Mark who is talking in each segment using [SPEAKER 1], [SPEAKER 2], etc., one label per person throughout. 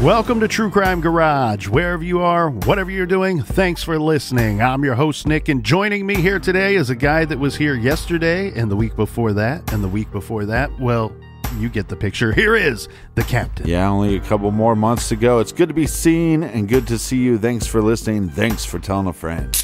[SPEAKER 1] Welcome to True Crime Garage. Wherever you are, whatever you're doing, thanks for listening. I'm your host, Nick, and joining me here today is a guy that was here yesterday and the week before that and the week before that. Well, you get the picture. Here is the captain.
[SPEAKER 2] Yeah, only a couple more months to go. It's good to be seen and good to see you. Thanks for listening. Thanks for telling a friend.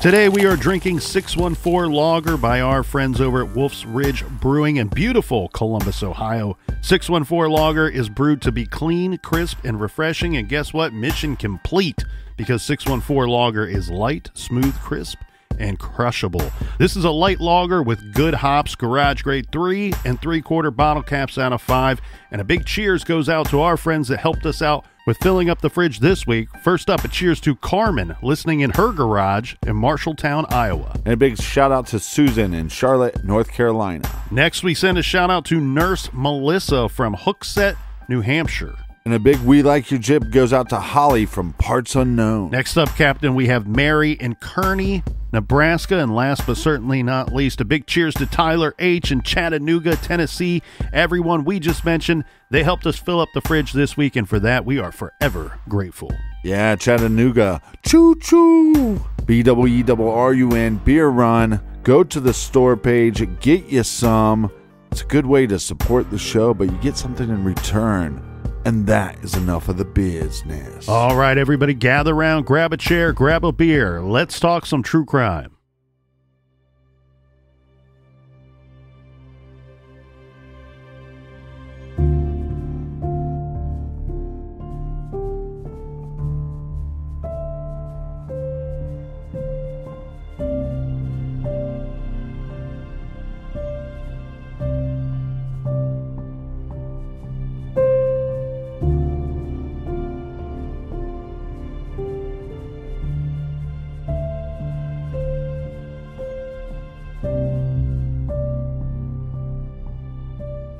[SPEAKER 1] Today we are drinking 614 Lager by our friends over at Wolf's Ridge Brewing in beautiful Columbus, Ohio. 614 Lager is brewed to be clean, crisp, and refreshing, and guess what? Mission complete, because 614 Lager is light, smooth, crisp, and crushable. This is a light lager with good hops, garage grade 3 3/4 bottle caps out of 5, and a big cheers goes out to our friends that helped us out with filling up the fridge this week. First up, a cheers to Carmen, listening in her garage in Marshalltown, Iowa.
[SPEAKER 2] And a big shout out to Susan in Charlotte, North Carolina.
[SPEAKER 1] Next, we send a shout out to Nurse Melissa from Hooksett, New Hampshire.
[SPEAKER 2] And a big We Like Your Jib goes out to Holly from Parts Unknown.
[SPEAKER 1] Next up, Captain, we have Mary in Kearney, Nebraska. And last but certainly not least, a big cheers to Tyler H. in Chattanooga, Tennessee. Everyone we just mentioned, they helped us fill up the fridge this week, and for that, we are forever grateful.
[SPEAKER 2] Yeah, Chattanooga. Choo-choo! BWERUN Beer Run. Go to the store page, get you some. It's a good way to support the show, but you get something in return. And that is enough of the business.
[SPEAKER 1] All right, everybody, gather around, grab a chair, grab a beer. Let's talk some true crime.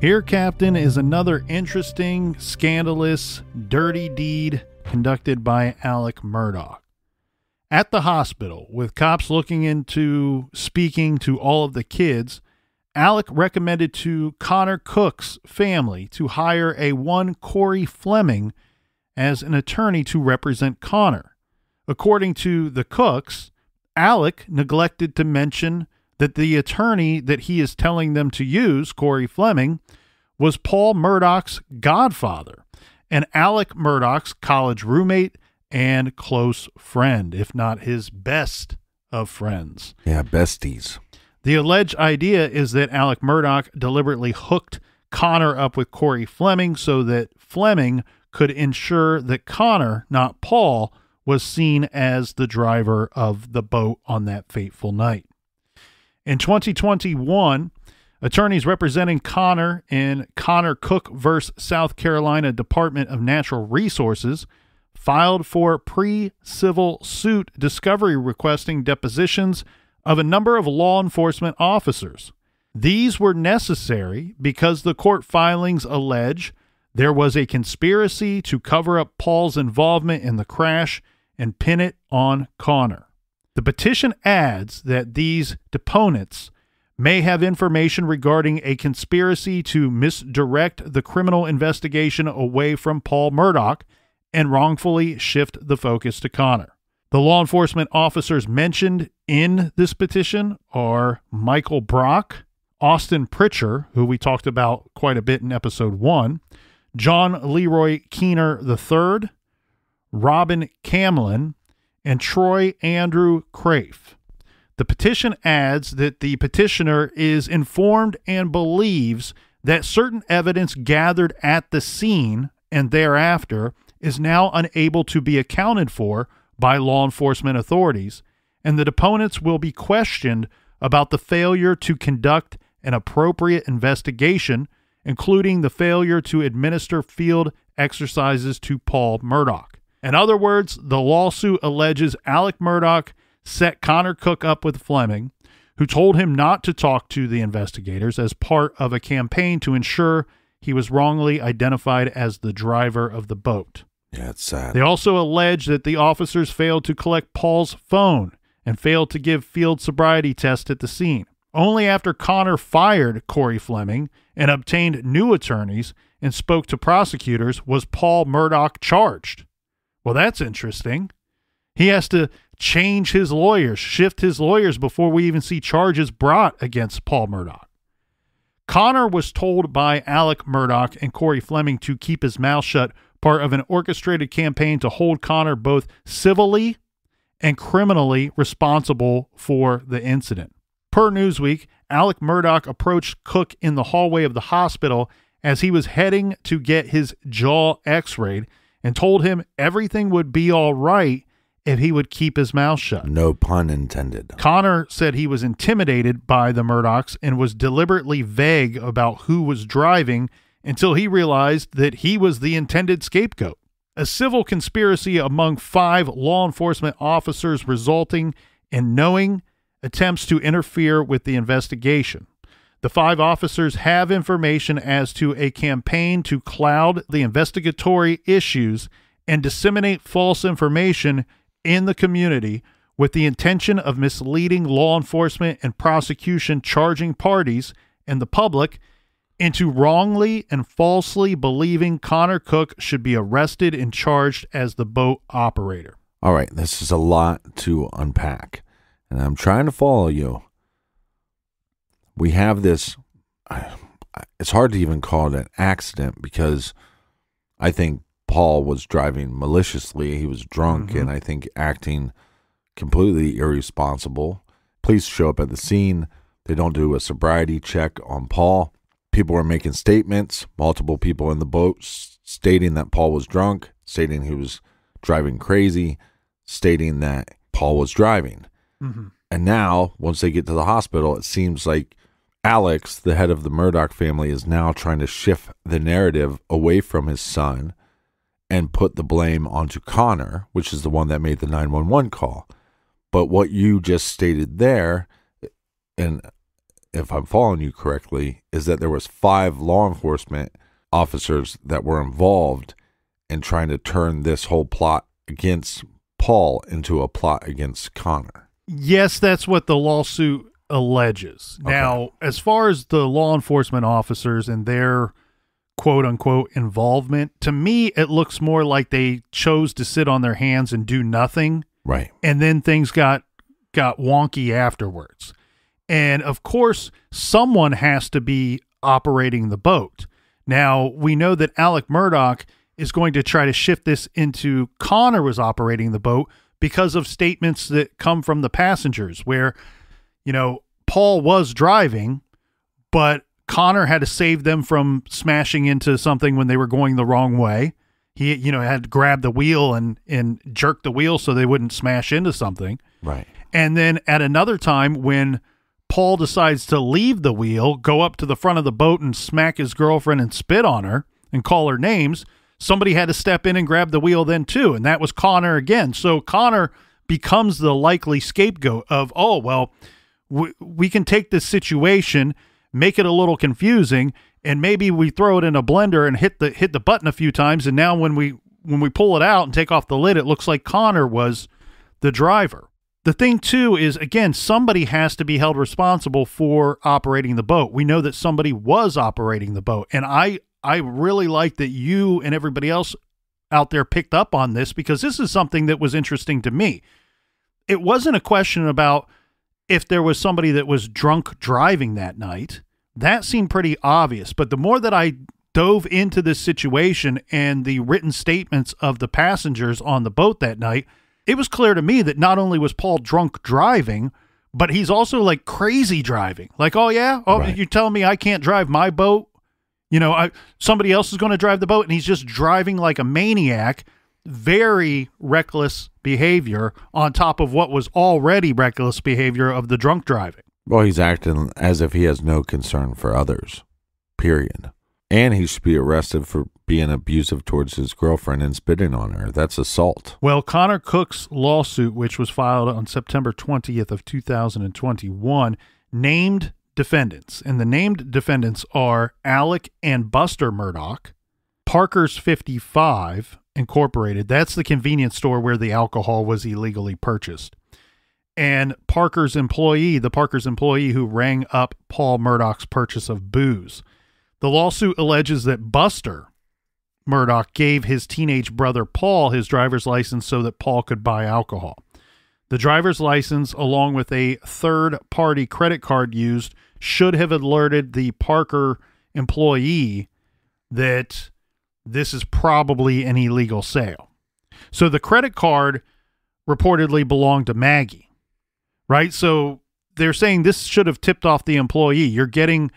[SPEAKER 1] Here, Captain, is another interesting, scandalous, dirty deed conducted by Alec Murdaugh. At the hospital, with cops looking into speaking to all of the kids, Alec recommended to Connor Cook's family to hire a one Corey Fleming as an attorney to represent Connor. According to the Cooks, Alec neglected to mention that the attorney that he is telling them to use, Corey Fleming, was Paul Murdaugh's godfather and Alec Murdaugh's college roommate and close friend, if not his best of friends.
[SPEAKER 2] Yeah, besties.
[SPEAKER 1] The alleged idea is that Alec Murdaugh deliberately hooked Connor up with Corey Fleming so that Fleming could ensure that Connor, not Paul, was seen as the driver of the boat on that fateful night. In 2021, attorneys representing Connor in Connor Cook versus South Carolina Department of Natural Resources filed for pre-civil suit discovery requesting depositions of a number of law enforcement officers. These were necessary because the court filings allege there was a conspiracy to cover up Paul's involvement in the crash and pin it on Connor. The petition adds that these deponents may have information regarding a conspiracy to misdirect the criminal investigation away from Paul Murdaugh and wrongfully shift the focus to Connor. The law enforcement officers mentioned in this petition are Michael Brock, Austin Pritchard, who we talked about quite a bit in episode 1, John Leroy Keener III, Robin Camlin, and Troy Andrew Crafe. The petition adds that the petitioner is informed and believes that certain evidence gathered at the scene and thereafter is now unable to be accounted for by law enforcement authorities, and the deponents will be questioned about the failure to conduct an appropriate investigation, including the failure to administer field exercises to Paul Murdaugh. In other words, the lawsuit alleges Alec Murdaugh set Connor Cook up with Fleming, who told him not to talk to the investigators as part of a campaign to ensure he was wrongly identified as the driver of the boat.
[SPEAKER 2] Yeah, it's sad.
[SPEAKER 1] They also allege that the officers failed to collect Paul's phone and failed to give field sobriety tests at the scene. Only after Connor fired Corey Fleming and obtained new attorneys and spoke to prosecutors was Paul Murdaugh charged. Well, that's interesting. He has to change his lawyers, shift his lawyers before we even see charges brought against Paul Murdaugh. Connor was told by Alec Murdaugh and Corey Fleming to keep his mouth shut, part of an orchestrated campaign to hold Connor both civilly and criminally responsible for the incident. Per Newsweek, Alec Murdaugh approached Cook in the hallway of the hospital as he was heading to get his jaw x-rayed and told him everything would be all right if he would keep his mouth shut.
[SPEAKER 2] No pun intended.
[SPEAKER 1] Connor said he was intimidated by the Murdaughs and was deliberately vague about who was driving until he realized that he was the intended scapegoat. A civil conspiracy among 5 law enforcement officers resulting in knowing attempts to interfere with the investigation. The 5 officers have information as to a campaign to cloud the investigatory issues and disseminate false information in the community with the intention of misleading law enforcement and prosecution charging parties and the public into wrongly and falsely believing Connor Cook should be arrested and charged as the boat operator.
[SPEAKER 2] All right, this is a lot to unpack, and I'm trying to follow you. We have this, it's hard to even call it an accident because I think Paul was driving maliciously. He was drunk and I think acting completely irresponsible. Police show up at the scene. They don't do a sobriety check on Paul. People were making statements, multiple people in the boat stating that Paul was drunk, stating he was driving crazy, stating that Paul was driving. And now, once they get to the hospital, it seems like Alex, the head of the Murdaugh family, is now trying to shift the narrative away from his son and put the blame onto Connor, which is the one that made the 911 call. But what you just stated there, and if I'm following you correctly, is that there was 5 law enforcement officers that were involved in trying to turn this whole plot against Paul into a plot against Connor.
[SPEAKER 1] Yes, that's what the lawsuit alleges. Okay. Now, as far as the law enforcement officers and their quote-unquote involvement, to me, it looks more like they chose to sit on their hands and do nothing.
[SPEAKER 2] Right.
[SPEAKER 1] And then things got wonky afterwards. And, of course, someone has to be operating the boat. Now, we know that Alec Murdaugh is going to try to shift this into Connor was operating the boat because of statements that come from the passengers where, you know, Paul was driving, but Connor had to save them from smashing into something when they were going the wrong way. He, you know, had to grab the wheel and jerk the wheel so they wouldn't smash into something.
[SPEAKER 2] Right.
[SPEAKER 1] And then at another time when Paul decides to leave the wheel, go up to the front of the boat and smack his girlfriend and spit on her and call her names, somebody had to step in and grab the wheel then too, and that was Connor again. So Connor becomes the likely scapegoat of, oh, well, we can take this situation, make it a little confusing, and maybe we throw it in a blender and hit the button a few times, and now when we pull it out and take off the lid, it looks like Connor was the driver. The thing, too, is, again, somebody has to be held responsible for operating the boat. We know that somebody was operating the boat, and I really like that you and everybody else out there picked up on this because this is something that was interesting to me. It wasn't a question about if there was somebody that was drunk driving that night. That seemed pretty obvious, but the more that I dove into this situation and the written statements of the passengers on the boat that night, it was clear to me that not only was Paul drunk driving, but he's also like crazy driving. Like, oh yeah? Oh, right. You're telling me I can't drive my boat? You know, somebody else is going to drive the boat, and he's just driving like a maniac. Very reckless behavior on top of what was already reckless behavior of the drunk driving.
[SPEAKER 2] Well, he's acting as if he has no concern for others, period. And he should be arrested for being abusive towards his girlfriend and spitting on her. That's assault.
[SPEAKER 1] Well, Connor Cook's lawsuit, which was filed on September 20th of 2021, named defendants. And the named defendants are Alec and Buster Murdaugh, Parker's 55 Incorporated. That's the convenience store where the alcohol was illegally purchased. and the Parker's employee who rang up Paul Murdaugh's purchase of booze. The lawsuit alleges that Buster Murdaugh gave his teenage brother Paul his driver's license so that Paul could buy alcohol. The driver's license, along with a third-party credit card used, should have alerted the Parker employee that this is probably an illegal sale. So the credit card reportedly belonged to Maggie, right? So they're saying this should have tipped off the employee. You're getting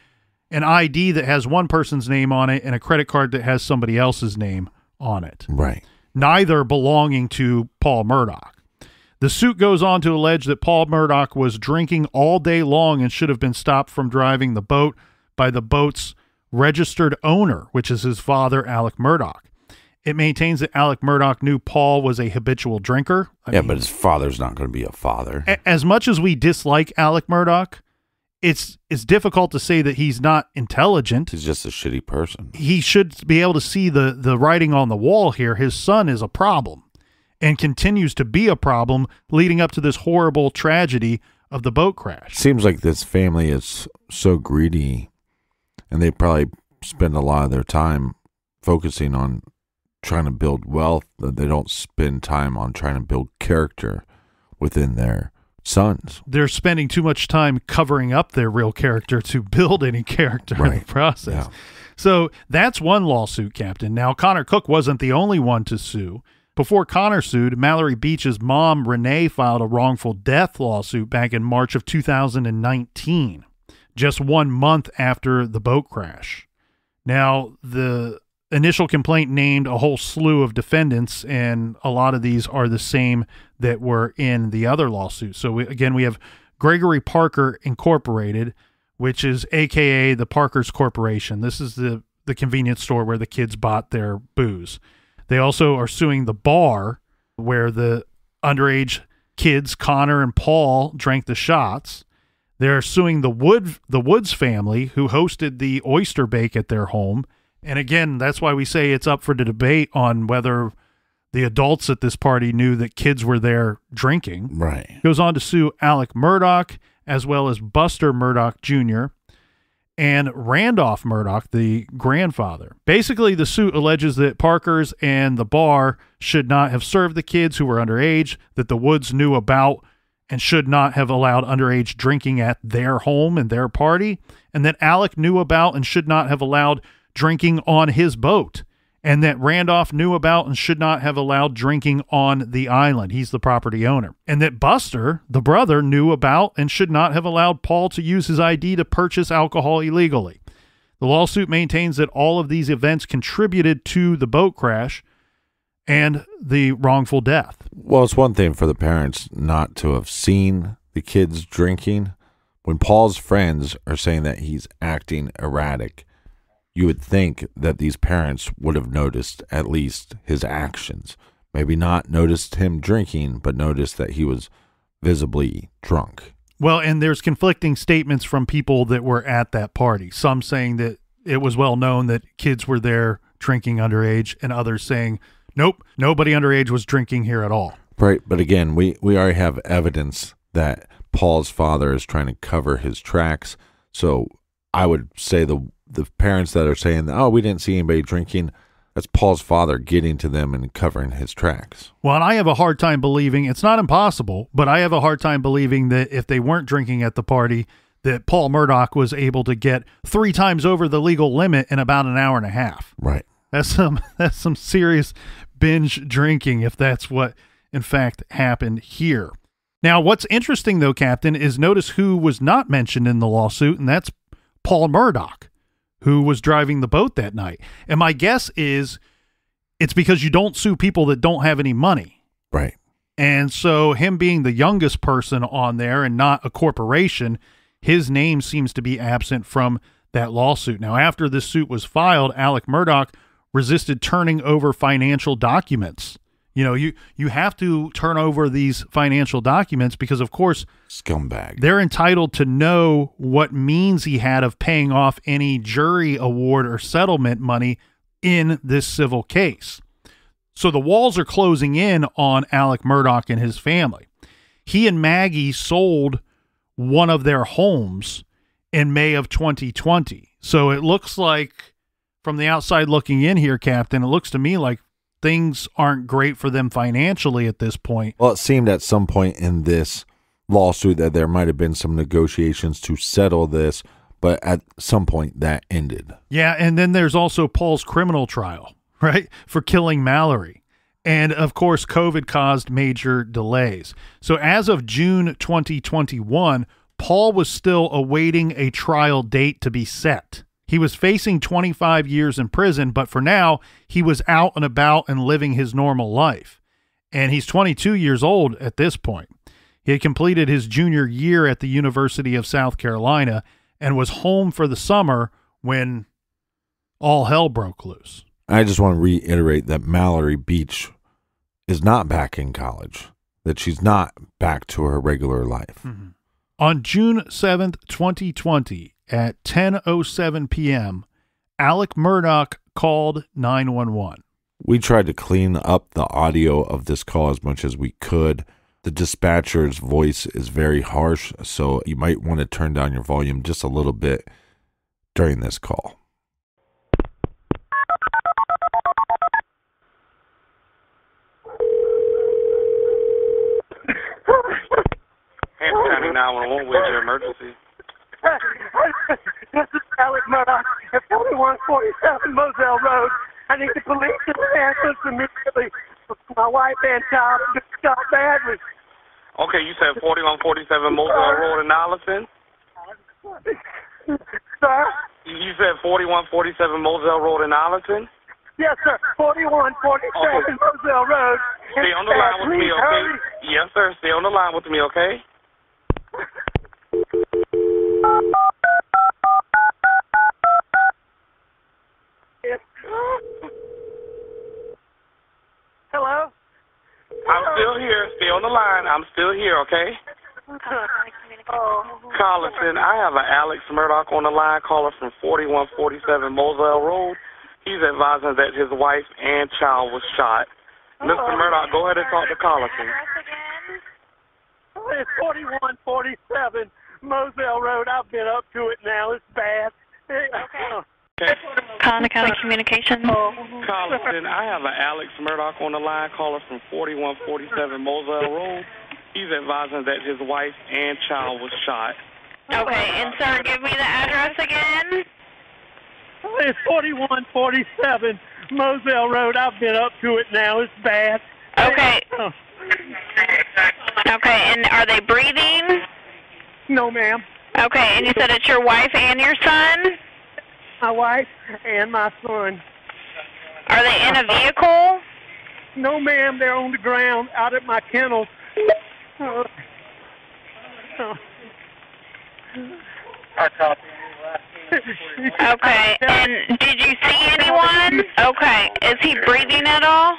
[SPEAKER 1] an ID that has one person's name on it and a credit card that has somebody else's name on it.
[SPEAKER 2] Right.
[SPEAKER 1] Neither belonging to Paul Murdaugh. The suit goes on to allege that Paul Murdaugh was drinking all day long and should have been stopped from driving the boat by the boat's registered owner, which is his father, Alec Murdaugh. It maintains that Alec Murdaugh knew Paul was a habitual drinker. I mean,
[SPEAKER 2] but his father's not going to be a father.
[SPEAKER 1] As much as we dislike Alec Murdaugh, it's difficult to say that he's not intelligent.
[SPEAKER 2] He's just a shitty person.
[SPEAKER 1] He should be able to see the writing on the wall here. His son is a problem and continues to be a problem leading up to this horrible tragedy of the boat crash.
[SPEAKER 2] Seems like this family is so greedy, and they probably spend a lot of their time focusing on trying to build wealth, that they don't spend time on trying to build character within their sons.
[SPEAKER 1] They're spending too much time covering up their real character to build any character in the process. Yeah. So that's one lawsuit, Captain. Now, Connor Cook wasn't the only one to sue. Before Connor sued, Mallory Beach's mom, Renee, filed a wrongful death lawsuit back in March of 2019, just 1 month after the boat crash. Now, the initial complaint named a whole slew of defendants, and a lot of these are the same that were in the other lawsuit. So, we have Gregory Parker Incorporated, which is AKA the Parker's Corporation. This is the convenience store where the kids bought their booze. They also are suing the bar where the underage kids, Connor and Paul, drank the shots. They're suing the Woods family, who hosted the oyster bake at their home. And again, that's why we say it's up for the debate on whether the adults at this party knew that kids were there drinking.
[SPEAKER 2] Right.
[SPEAKER 1] Goes on to sue Alec Murdaugh, as well as Buster Murdaugh Jr., and Randolph Murdaugh, the grandfather. Basically, the suit alleges that Parker's and the bar should not have served the kids who were underage, that the Woods knew about and should not have allowed underage drinking at their home and their party, and that Alec knew about and should not have allowed drinking on his boat, and that Randolph knew about and should not have allowed drinking on the island. He's the property owner. And that Buster, the brother, knew about and should not have allowed Paul to use his ID to purchase alcohol illegally. The lawsuit maintains that all of these events contributed to the boat crash and the wrongful death.
[SPEAKER 2] Well, it's one thing for the parents not to have seen the kids drinking. When Paul's friends are saying that he's acting erratic, you would think that these parents would have noticed at least his actions. Maybe not noticed him drinking, but noticed that he was visibly drunk.
[SPEAKER 1] Well, and there's conflicting statements from people that were at that party. Some saying that it was well known that kids were there drinking underage, and others saying, nope, nobody underage was drinking here at all.
[SPEAKER 2] Right, but again, we already have evidence that Paul's father is trying to cover his tracks. So I would say the parents that are saying, oh, we didn't see anybody drinking, that's Paul's father getting to them and covering his tracks.
[SPEAKER 1] Well, and I have a hard time believing, it's not impossible, but I have a hard time believing that if they weren't drinking at the party, that Paul Murdaugh was able to get 3 times over the legal limit in about an hour and a half.
[SPEAKER 2] Right.
[SPEAKER 1] That's some serious binge drinking if that's what, in fact, happened here. Now, what's interesting, though, Captain, is notice who was not mentioned in the lawsuit, and that's Paul Murdaugh, who was driving the boat that night. And my guess is it's because you don't sue people that don't have any money.
[SPEAKER 2] Right.
[SPEAKER 1] And so him being the youngest person on there and not a corporation, his name seems to be absent from that lawsuit. Now, after this suit was filed, Alec Murdaugh resisted turning over financial documents. You know, you have to turn over these financial documents because, of course,
[SPEAKER 2] scumbag,
[SPEAKER 1] they're entitled to know what means he had of paying off any jury award or settlement money in this civil case. So the walls are closing in on Alec Murdaugh and his family. he and Maggie sold one of their homes in May of 2020. So it looks like, from the outside looking in here, Captain, it looks to me like things aren't great for them financially at this point.
[SPEAKER 2] Well, it seemed at some point in this lawsuit that there might have been some negotiations to settle this, but at some point that ended.
[SPEAKER 1] Yeah, and then there's also Paul's criminal trial, right, for killing Mallory. And, of course, COVID caused major delays. So as of June 2021, Paul was still awaiting a trial date to be set. He was facing 25 years in prison, but for now, he was out and about and living his normal life. And he's 22 years old at this point. He had completed his junior year at the University of South Carolina and was home for the summer when all hell broke loose.
[SPEAKER 2] I just want to reiterate that Mallory Beach is not back in college, that she's not back to her regular life.
[SPEAKER 1] Mm-hmm. On June 7th, 2020, at 10:07 p.m., Alec Murdaugh called 911.
[SPEAKER 2] We tried to clean up the audio of this call as much as we could. The dispatcher's voice is very harsh, so you might want to turn down your volume just a little bit during this call.
[SPEAKER 3] Hampton County 911, where's your emergency?
[SPEAKER 4] This is Alec Murdaugh at 4147 Moselle Road. I need the police to ambulance immediately. My wife and child just shot badly.
[SPEAKER 3] Okay, you said 4147 Moselle Road in Allison?
[SPEAKER 4] Sir?
[SPEAKER 3] You said 4147 Moselle Road in Allison?
[SPEAKER 4] Yes, sir. 4147 Moselle Road.
[SPEAKER 3] Stay on the line with me, okay?
[SPEAKER 4] Hurry.
[SPEAKER 3] Yes, sir. Stay on the line with me, okay?
[SPEAKER 4] Yes. Hello?
[SPEAKER 3] I'm still here. Stay on the line. I'm still here, okay? Carlton, I have an Alex Murdaugh on the line, caller from 4147 Moselle Road. He's advising that his wife and child was shot. Mr. Murdaugh, go ahead and talk to Carlton.
[SPEAKER 4] It's 4147 Moselle Road. I've been up to it now. It's bad.
[SPEAKER 3] Okay.
[SPEAKER 5] Conner County Communications.
[SPEAKER 3] Carlton, I have an Alex Murdaugh on the line, caller from 4147 Moselle Road. He's advising that his wife and child was shot.
[SPEAKER 5] Okay, and sir, give me the address again.
[SPEAKER 4] It's 4147 Moselle Road. I've been up to it now. It's bad.
[SPEAKER 5] Okay. Okay, and are they breathing?
[SPEAKER 4] No, ma'am.
[SPEAKER 5] Okay, and you said it's your wife and your son?
[SPEAKER 4] My wife and my son.
[SPEAKER 5] Are they in a vehicle?
[SPEAKER 4] No, ma'am. They're on the ground out at my kennel.
[SPEAKER 5] Okay, and did you see anyone? Okay, is he breathing at all?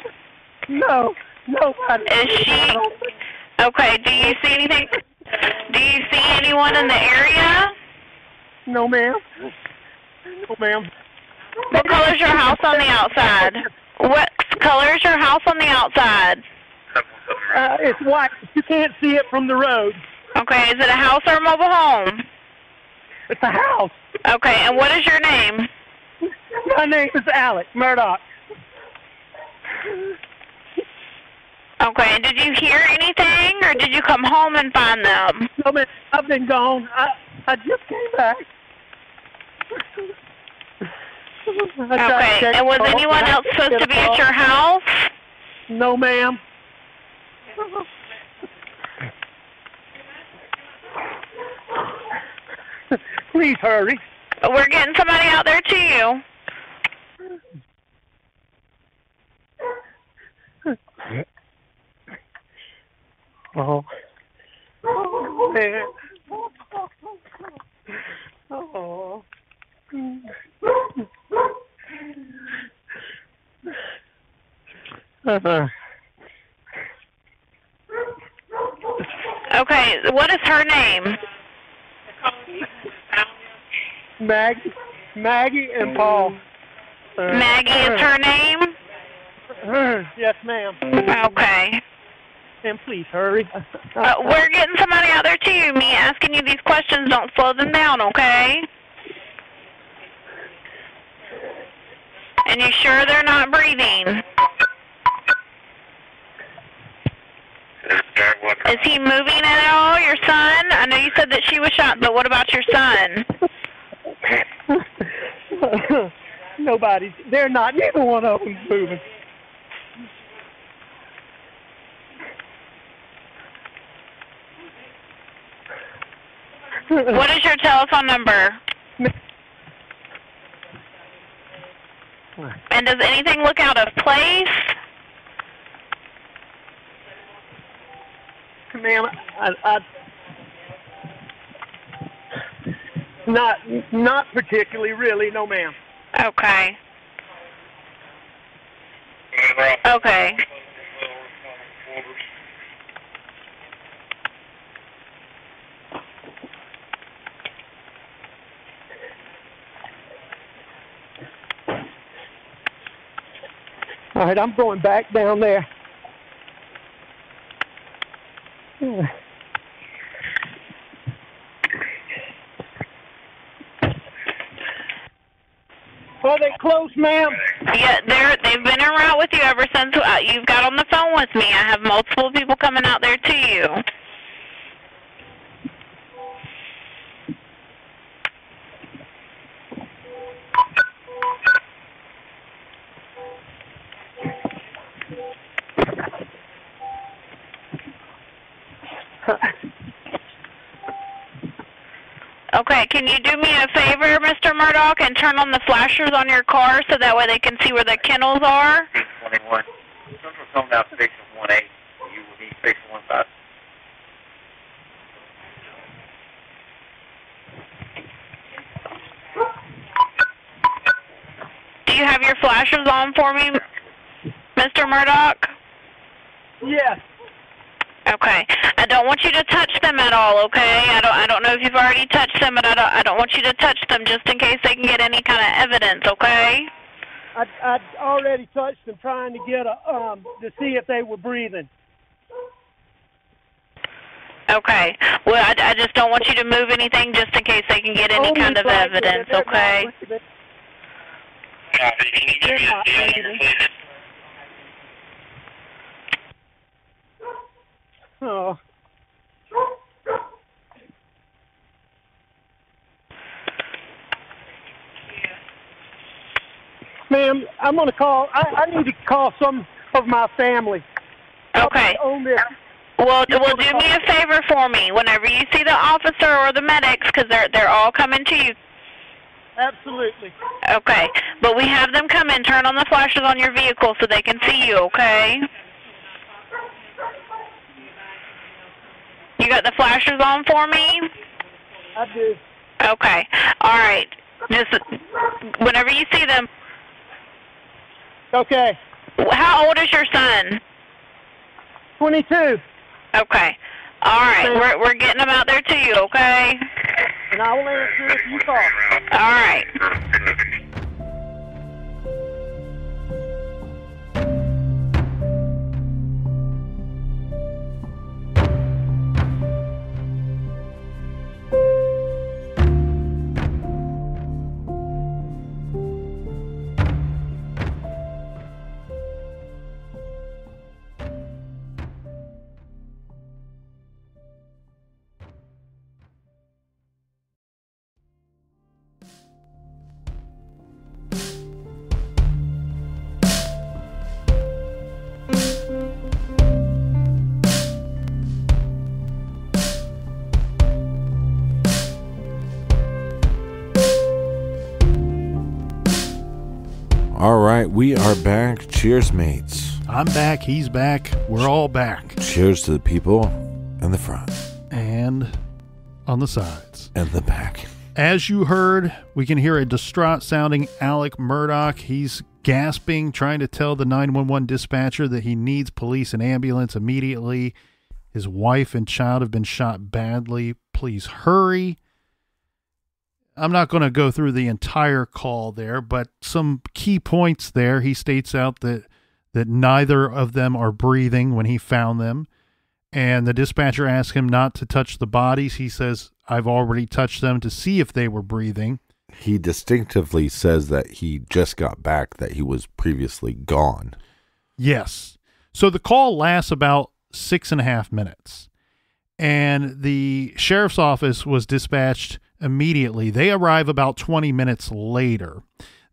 [SPEAKER 4] No, nobody.
[SPEAKER 5] Is she? Okay, do you see anything? Do you see anyone in the area?
[SPEAKER 4] No, ma'am. No, ma'am.
[SPEAKER 5] What color is your house on the outside? What color is your house on the outside?
[SPEAKER 4] It's white. You can't see it from the road.
[SPEAKER 5] Okay, is it a house or a mobile home?
[SPEAKER 4] It's a house.
[SPEAKER 5] Okay, and what is your name?
[SPEAKER 4] My name is Alec Murdaugh.
[SPEAKER 5] Okay, and did you hear anything, or did you come home and find them?
[SPEAKER 4] No, ma'am. I've been gone. I just came back.
[SPEAKER 5] Okay, and was anyone else supposed to be at your house?
[SPEAKER 4] No, ma'am. Please hurry.
[SPEAKER 5] We're getting somebody out there to you.
[SPEAKER 4] Oh. Oh, man. Oh.
[SPEAKER 5] Okay, what is her name?
[SPEAKER 4] Maggie and Paul.
[SPEAKER 5] Maggie is her name?
[SPEAKER 4] Yes, ma'am.
[SPEAKER 5] Okay.
[SPEAKER 4] And please hurry.
[SPEAKER 5] We're getting somebody out there to you. Me asking you these questions don't slow them down, okay? And you sure they're not breathing? Is he moving at all, your son? I know you said that she was shot, but what about your son?
[SPEAKER 4] Nobody's. They're not. Neither one of them's moving.
[SPEAKER 5] What is your telephone number? And does anything look out of place?
[SPEAKER 4] Ma'am, not particularly, really, no, ma'am.
[SPEAKER 5] Okay. Okay.
[SPEAKER 4] All right, I'm going back down there. Are they close, ma'am?
[SPEAKER 5] Yeah, they've been en route with you ever since you've got on the phone with me. I have multiple people coming out there to you. Okay, can you do me a favor, Mr. Murdaugh, and turn on the flashers on your car so that way they can see where the kennels are?
[SPEAKER 6] 21. Central come down station 1A. You will need station 15.
[SPEAKER 5] Do you have your flashers on for me, Mr. Murdaugh?
[SPEAKER 4] Yes.
[SPEAKER 5] Okay. I don't want you to touch them at all, okay? I don't know if you've already touched them, but I don't want you to touch them just in case they can get any kind of evidence, okay?
[SPEAKER 4] I'd already touched them trying to get to see if they were breathing.
[SPEAKER 5] Okay. Well, I just don't want you to move anything just in case they can get any kind of evidence, okay?
[SPEAKER 4] They're not breathing. Oh. Ma'am, I'm going to call. I need to call some of my family.
[SPEAKER 5] Okay.
[SPEAKER 4] On this.
[SPEAKER 5] Well, do me a favor for me. Whenever you see the officer or the medics, because they're all coming to you.
[SPEAKER 4] Absolutely.
[SPEAKER 5] Okay. But we have them come in, turn on the flashes on your vehicle so they can see you, okay? You got the flashers on for me?
[SPEAKER 4] I do.
[SPEAKER 5] Okay. All right. Just whenever you see them.
[SPEAKER 4] Okay.
[SPEAKER 5] How old is your son?
[SPEAKER 4] 22.
[SPEAKER 5] Okay. All right. We're getting them out there to you, okay?
[SPEAKER 4] And I will answer if you call.
[SPEAKER 5] All right.
[SPEAKER 2] All right, we are back. Cheers, mates.
[SPEAKER 1] I'm back. He's back. We're all back.
[SPEAKER 2] Cheers to the people in the front
[SPEAKER 1] And on the sides.
[SPEAKER 2] and the back.
[SPEAKER 1] As you heard, we can hear a distraught sounding Alec Murdaugh. He's gasping, trying to tell the 911 dispatcher that he needs police and ambulance immediately. His wife and child have been shot badly. Please hurry. I'm not going to go through the entire call there, but some key points there. He states out that neither of them are breathing when he found them. and the dispatcher asks him not to touch the bodies. He says, I've already touched them to see if they were breathing.
[SPEAKER 2] He distinctively says that he just got back, that he was previously gone.
[SPEAKER 1] Yes. So the call lasts about 6.5 minutes, and the sheriff's office was dispatched immediately. They arrive about 20 minutes later.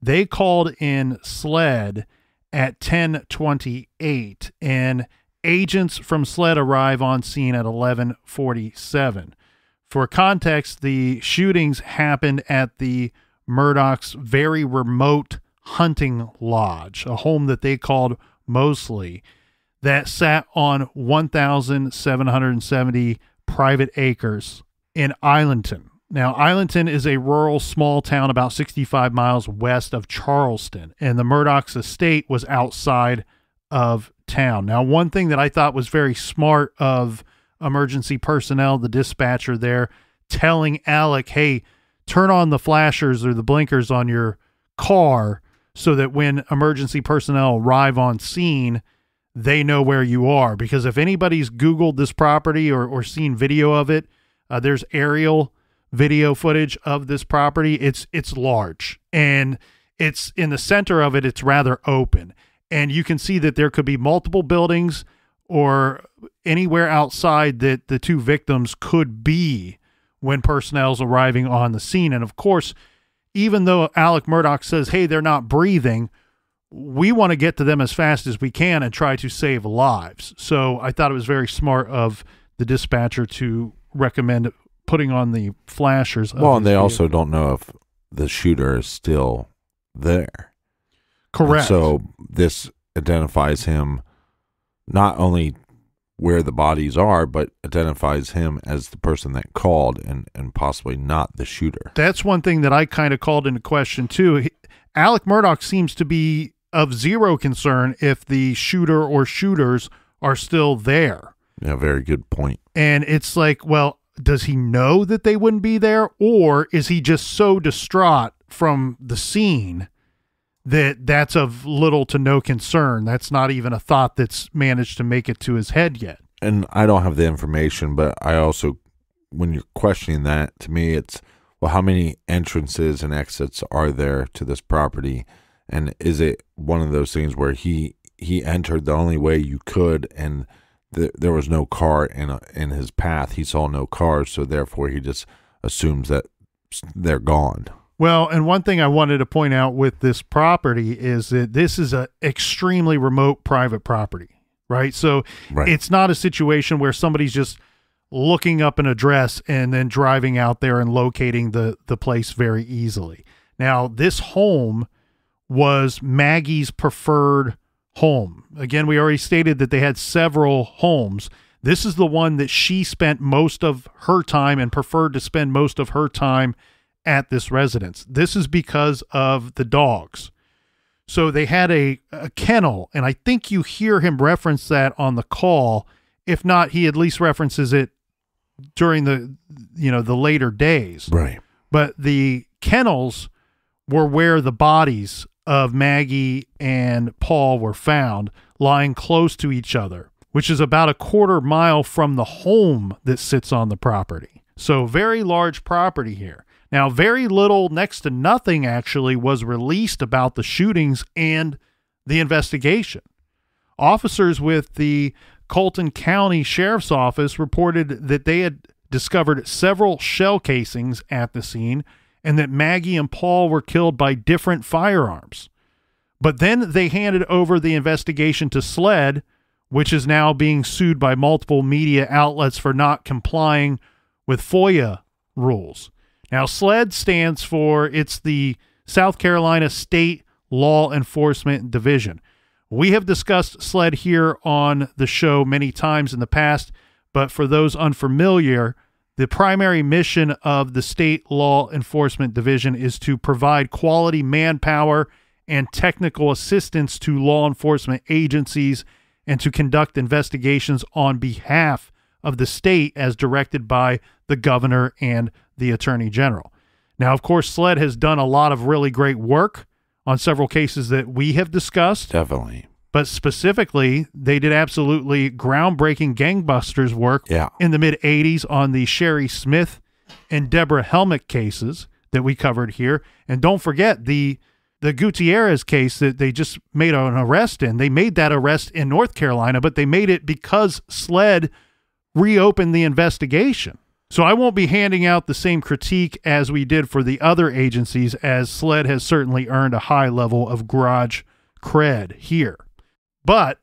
[SPEAKER 1] They called in SLED at 10:28, and agents from SLED arrive on scene at 11:47. For context, the shootings happened at the Murdaugh's very remote hunting lodge, a home that they called Mosley, that sat on 1,770 private acres in Islandton. Now, Islandton is a rural small town about 65 miles west of Charleston, and the Murdaugh's estate was outside of town. Now, one thing that I thought was very smart of emergency personnel, the dispatcher there, telling Alec, hey, turn on the flashers or the blinkers on your car so that when emergency personnel arrive on scene, they know where you are. Because if anybody's Googled this property or seen video of it, there's aerial video footage of this property. It's large, and it's in the center of it. It's rather open, and you can see that there could be multiple buildings or anywhere outside that the two victims could be when personnel's arriving on the scene. And of course, even though Alec Murdaugh says, hey, they're not breathing, we want to get to them as fast as we can and try to save lives. So I thought it was very smart of the dispatcher to recommend putting on the flashers.
[SPEAKER 2] Well, and they also don't know if the shooter is still there.
[SPEAKER 1] Correct.
[SPEAKER 2] And so this identifies him, not only where the bodies are, but identifies him as the person that called and possibly not the shooter.
[SPEAKER 1] That's one thing that I kind of called into question too. Alec Murdaugh seems to be of zero concern if the shooter or shooters are still there.
[SPEAKER 2] Yeah, very good point.
[SPEAKER 1] And it's like, well, does he know that they wouldn't be there, or is he just so distraught from the scene that that's of little to no concern? That's not even a thought that's managed to make it to his head yet.
[SPEAKER 2] And I don't have the information, but I also, when you're questioning that, to me, it's, well, how many entrances and exits are there to this property? And is it one of those things where he entered the only way you could, and there was no car in his path? He saw no cars, so therefore he just assumes that they're gone.
[SPEAKER 1] Well, and one thing I wanted to point out with this property is that this is an extremely remote private property, right? So It's not a situation where somebody's just looking up an address and then driving out there and locating the place very easily. Now, this home was Maggie's preferred home. Again, we already stated that they had several homes. This is the one that she spent most of her time and preferred to spend most of her time at this residence. This is because of the dogs. So they had a kennel, and I think you hear him reference that on the call. If not, he at least references it during the later days.
[SPEAKER 2] Right.
[SPEAKER 1] But the kennels were where the bodies of Maggie and Paul were found, lying close to each other, which is about a quarter mile from the home that sits on the property. So very large property here. Now, very little, next to nothing actually, was released about the shootings and the investigation. Officers with the Colton County Sheriff's Office reported that they had discovered several shell casings at the scene and that Maggie and Paul were killed by different firearms. But then they handed over the investigation to SLED, which is now being sued by multiple media outlets for not complying with FOIA rules. Now, SLED stands for, it's the South Carolina State Law Enforcement Division. We have discussed SLED here on the show many times in the past, but for those unfamiliar, the primary mission of the State Law Enforcement Division is to provide quality manpower and technical assistance to law enforcement agencies and to conduct investigations on behalf of the state as directed by the governor and the attorney general. Now, of course, SLED has done a lot of really great work on several cases that we have discussed.
[SPEAKER 2] Definitely.
[SPEAKER 1] but specifically, they did absolutely groundbreaking gangbusters work in the mid-'80s on the Sherry Smith and Deborah Helmick cases that we covered here. And don't forget the Gutierrez case that they just made an arrest in. They made that arrest in North Carolina, but they made it because SLED reopened the investigation. So I won't be handing out the same critique as we did for the other agencies, as SLED has certainly earned a high level of garage cred here. But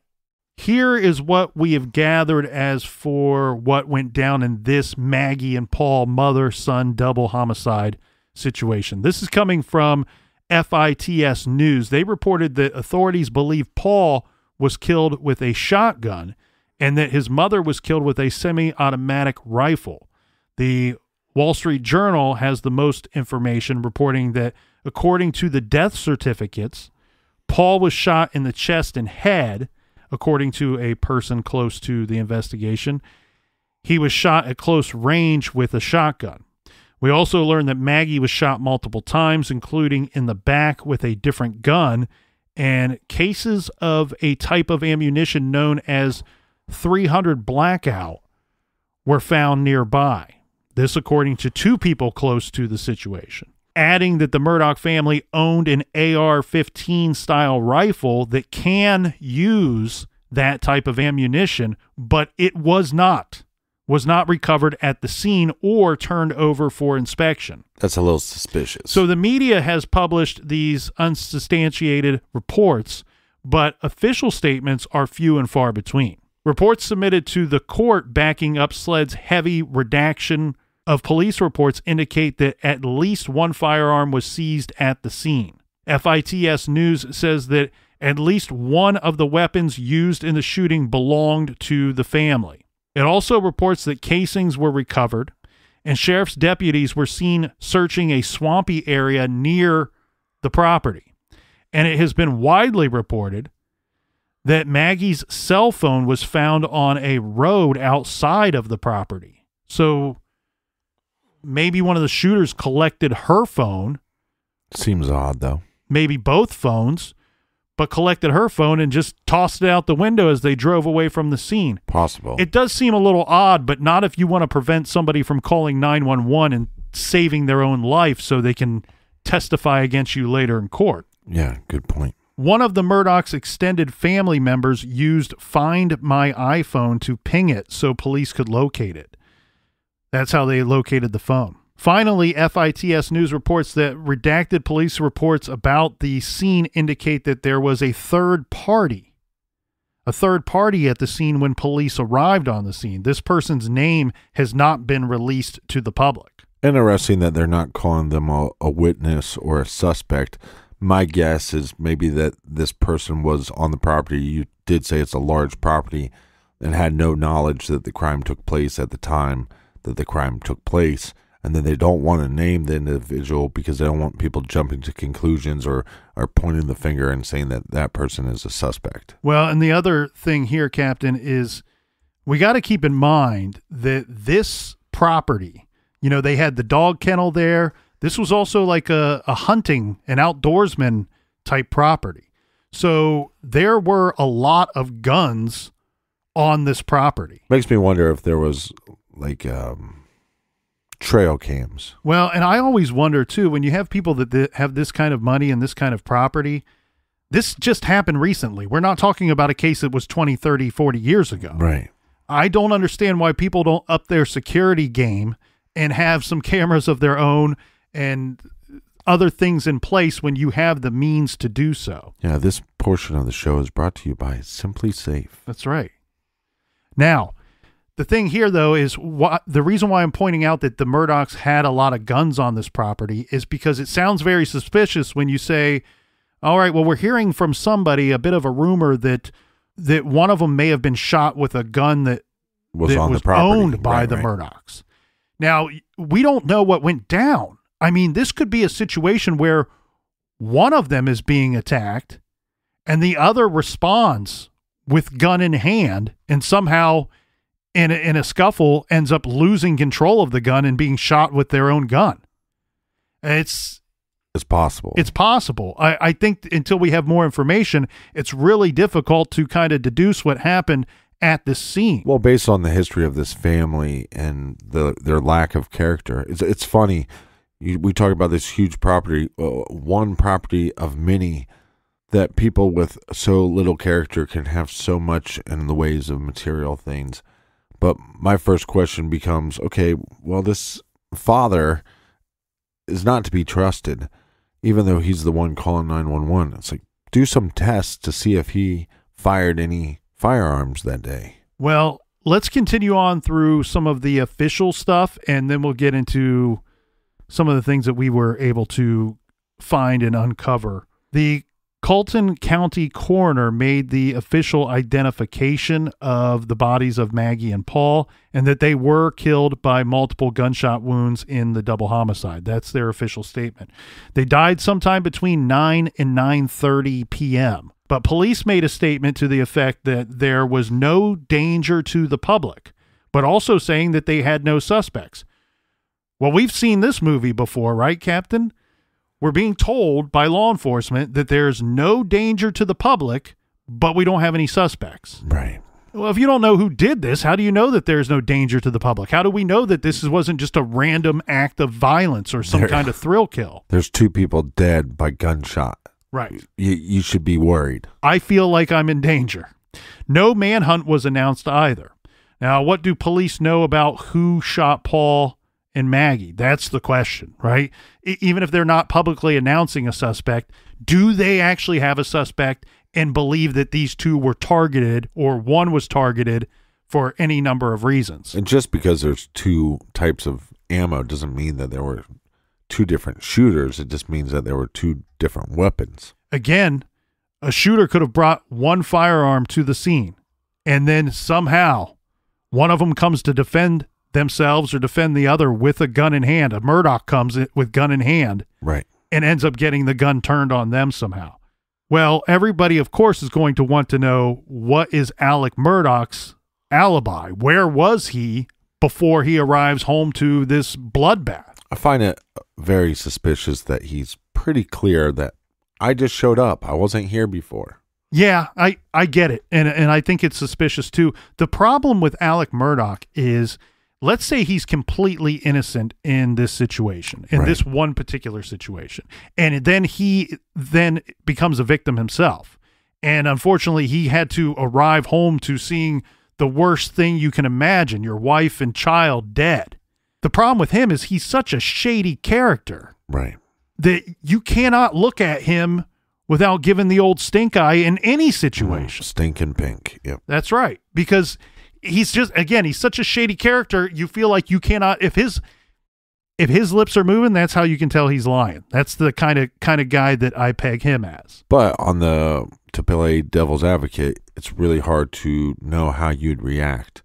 [SPEAKER 1] here is what we have gathered as for what went down in this Maggie and Paul mother-son double homicide situation. This is coming from FITS News. They reported that authorities believe Paul was killed with a shotgun and that his mother was killed with a semi-automatic rifle. The Wall Street Journal has the most information, reporting that according to the death certificates, Paul was shot in the chest and head, according to a person close to the investigation. He was shot at close range with a shotgun. We also learned that Maggie was shot multiple times, including in the back with a different gun, and cases of a type of ammunition known as 300 Blackout were found nearby. This according to two people close to the situation. Adding that the Murdaugh family owned an AR-15 style rifle that can use that type of ammunition, but it was not recovered at the scene or turned over for inspection.
[SPEAKER 2] That's a little suspicious.
[SPEAKER 1] So the media has published these unsubstantiated reports, but official statements are few and far between. Reports submitted to the court backing up SLED's heavy redaction of police reports indicate that at least one firearm was seized at the scene. FITS News says that at least one of the weapons used in the shooting belonged to the family. It also reports that casings were recovered, and sheriff's deputies were seen searching a swampy area near the property. And it has been widely reported that Maggie's cell phone was found on a road outside of the property. So maybe one of the shooters collected her phone.
[SPEAKER 2] Seems odd, though.
[SPEAKER 1] Maybe both phones, but collected her phone and just tossed it out the window as they drove away from the scene.
[SPEAKER 2] Possible.
[SPEAKER 1] It does seem a little odd, but not if you want to prevent somebody from calling 911 and saving their own life so they can testify against you later in court.
[SPEAKER 2] Yeah, good point.
[SPEAKER 1] One of the Murdaugh's extended family members used Find My iPhone to ping it so police could locate it. That's how they located the phone. Finally, FITS News reports that redacted police reports about the scene indicate that there was a third party at the scene when police arrived on the scene. This person's name has not been released to the public.
[SPEAKER 2] Interesting that they're not calling them a witness or a suspect. My guess is maybe that this person was on the property. You did say it's a large property and had no knowledge that the crime took place at the time that the crime took place. And then they don't want to name the individual because they don't want people jumping to conclusions or pointing the finger and saying that that person is a suspect.
[SPEAKER 1] Well, and the other thing here, Captain, is we got to keep in mind that this property, you know, they had the dog kennel there. This was also like a hunting, an outdoorsman type property. So there were a lot of guns on this property.
[SPEAKER 2] Makes me wonder if there was like trail cams.
[SPEAKER 1] Well, and I always wonder too, when you have people that have this kind of money and this kind of property, this just happened recently. We're not talking about a case that was 20, 30, 40 years ago.
[SPEAKER 2] Right.
[SPEAKER 1] I don't understand why people don't up their security game and have some cameras of their own and other things in place when you have the means to do so.
[SPEAKER 2] Yeah, this portion of the show is brought to you by Simply Safe.
[SPEAKER 1] That's right. Now, the thing here, though, is the reason why I'm pointing out that the Murdaughs had a lot of guns on this property is because it sounds very suspicious when you say, all right, well, we're hearing from somebody a bit of a rumor that one of them may have been shot with a gun that was owned by the Murdaughs. Now, we don't know what went down. I mean, this could be a situation where one of them is being attacked and the other responds with gun in hand and somehow in a scuffle ends up losing control of the gun and being shot with their own gun. It's
[SPEAKER 2] It's possible.
[SPEAKER 1] It's possible. I think until we have more information, it's really difficult to kind of deduce what happened at the scene.
[SPEAKER 2] Well, based on the history of this family and their lack of character, it's funny. We talk about this huge property, one property of many, that people with so little character can have so much in the ways of material things. But my first question becomes, okay, well, this father is not to be trusted, even though he's the one calling 911. It's like, do some tests to see if he fired any firearms that day.
[SPEAKER 1] Well, let's continue on through some of the official stuff, and then we'll get into some of the things that we were able to find and uncover. The Colton County coroner made the official identification of the bodies of Maggie and Paul, and that they were killed by multiple gunshot wounds in the double homicide. That's their official statement. They died sometime between 9 and 9:30 p.m., but police made a statement to the effect that there was no danger to the public, but also saying that they had no suspects. Well, we've seen this movie before, right, Captain? We're being told by law enforcement that there's no danger to the public, but we don't have any suspects.
[SPEAKER 2] Right.
[SPEAKER 1] Well, if you don't know who did this, how do you know that there's no danger to the public? How do we know that this wasn't just a random act of violence or some kind of thrill kill?
[SPEAKER 2] There's 2 people dead by gunshot.
[SPEAKER 1] Right.
[SPEAKER 2] You should be worried.
[SPEAKER 1] I feel like I'm in danger. No manhunt was announced either. Now, what do police know about who shot Paul and Maggie? That's the question, right? Even if they're not publicly announcing a suspect, do they actually have a suspect and believe that these 2 were targeted, or one was targeted for any number of reasons?
[SPEAKER 2] And just because there's 2 types of ammo doesn't mean that there were 2 different shooters. It just means that there were 2 different weapons.
[SPEAKER 1] Again, a shooter could have brought one firearm to the scene, and then somehow one of them comes to defend themselves or defend the other with a gun in hand. A Murdaugh comes with gun in hand,
[SPEAKER 2] right,
[SPEAKER 1] and ends up getting the gun turned on them somehow. Well, everybody, of course, is going to want to know, what is Alec Murdaugh's alibi? Where was he before he arrives home to this bloodbath?
[SPEAKER 2] I find it very suspicious that he's pretty clear that I just showed up. I wasn't here before.
[SPEAKER 1] Yeah, I get it. And I think it's suspicious too. The problem with Alec Murdaugh is, let's say he's completely innocent in this situation, in this one particular situation. And then he becomes a victim himself. And unfortunately, he had to arrive home to seeing the worst thing you can imagine, your wife and child dead. The problem with him is he's such a shady character.
[SPEAKER 2] Right.
[SPEAKER 1] That you cannot look at him without giving the old stink eye in any situation.
[SPEAKER 2] Stinking pink. Yep.
[SPEAKER 1] That's right. Because he's just, again, he's such a shady character. You feel like you cannot, if his lips are moving, that's how you can tell he's lying. That's the kind of guy that I peg him as.
[SPEAKER 2] But to play devil's advocate, it's really hard to know how you'd react.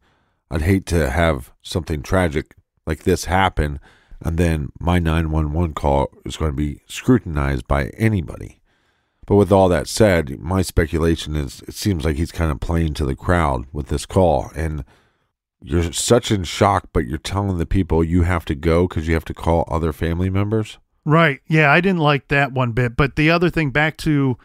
[SPEAKER 2] I'd hate to have something tragic like this happen, and then my 911 call is going to be scrutinized by anybody. But with all that said, my speculation is it seems like he's kind of playing to the crowd with this call. And you're such in shock, but you're telling the people you have to go because you have to call other family members.
[SPEAKER 1] Right. Yeah, I didn't like that one bit. But the other thing, back to